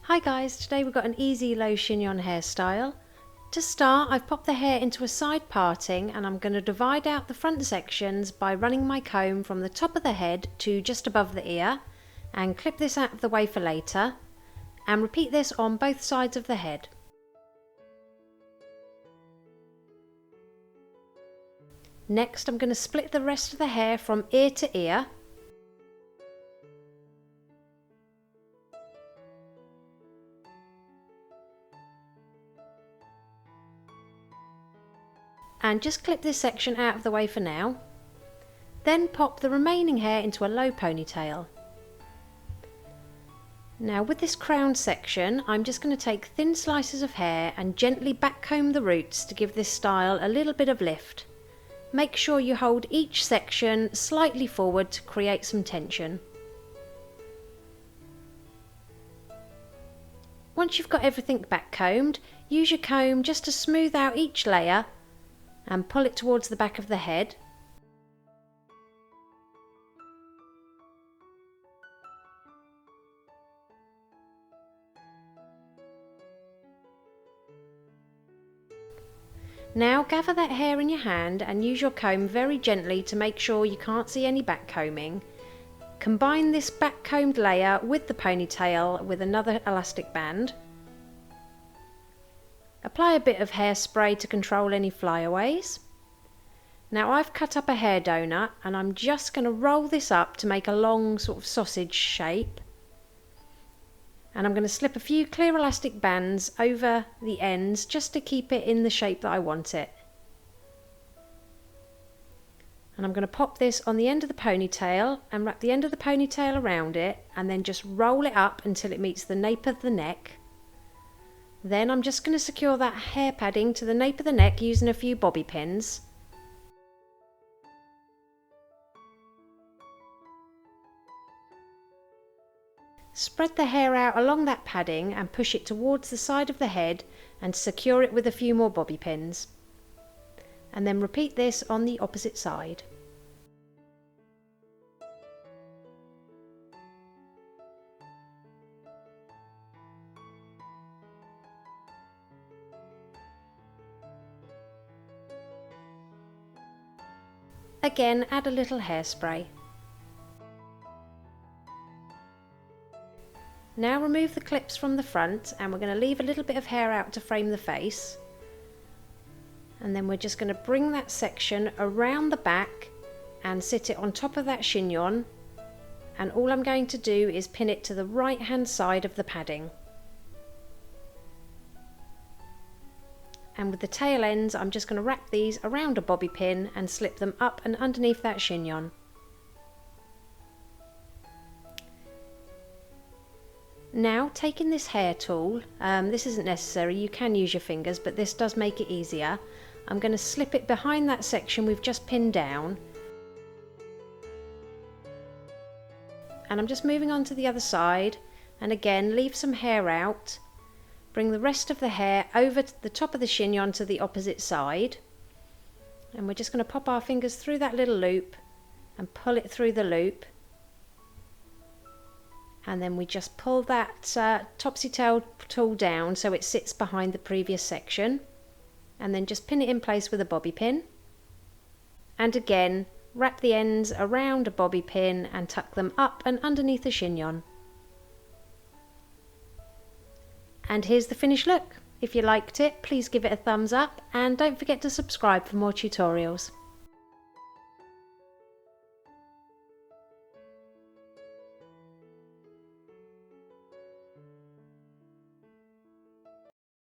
Hi guys, today we've got an easy low chignon hairstyle. To start, I've popped the hair into a side parting and I'm going to divide out the front sections by running my comb from the top of the head to just above the ear and clip this out of the way for later, and repeat this on both sides of the head. Next, I'm going to split the rest of the hair from ear to ear. And just clip this section out of the way for now. Then pop the remaining hair into a low ponytail. Now with this crown section, I'm just going to take thin slices of hair and gently backcomb the roots to give this style a little bit of lift. Make sure you hold each section slightly forward to create some tension. Once you've got everything backcombed, use your comb just to smooth out each layer and pull it towards the back of the head. Now gather that hair in your hand and use your comb very gently to make sure you can't see any backcombing. Combine this backcombed layer with the ponytail with another elastic band. Apply a bit of hairspray to control any flyaways. Now I've cut up a hair donut and I'm just going to roll this up to make a long sort of sausage shape. And I'm going to slip a few clear elastic bands over the ends just to keep it in the shape that I want it. And I'm going to pop this on the end of the ponytail and wrap the end of the ponytail around it and then just roll it up until it meets the nape of the neck. Then I'm just going to secure that hair padding to the nape of the neck using a few bobby pins. Spread the hair out along that padding and push it towards the side of the head and secure it with a few more bobby pins. And then repeat this on the opposite side. Again, add a little hairspray. Now remove the clips from the front and we're going to leave a little bit of hair out to frame the face. And then we're just going to bring that section around the back and sit it on top of that chignon. And all I'm going to do is pin it to the right hand side of the padding. And with the tail ends, I'm just going to wrap these around a bobby pin and slip them up and underneath that chignon. Now, taking this hair tool, this isn't necessary, you can use your fingers, but this does make it easier. I'm going to slip it behind that section we've just pinned down. And I'm just moving on to the other side, and again, leave some hair out. Bring the rest of the hair over to the top of the chignon to the opposite side. And we're just going to pop our fingers through that little loop and pull it through the loop. And then we just pull that topsy-tail tool down so it sits behind the previous section. And then just pin it in place with a bobby pin. And again, wrap the ends around a bobby pin and tuck them up and underneath the chignon. And here's the finished look. If you liked it, please give it a thumbs up and don't forget to subscribe for more tutorials.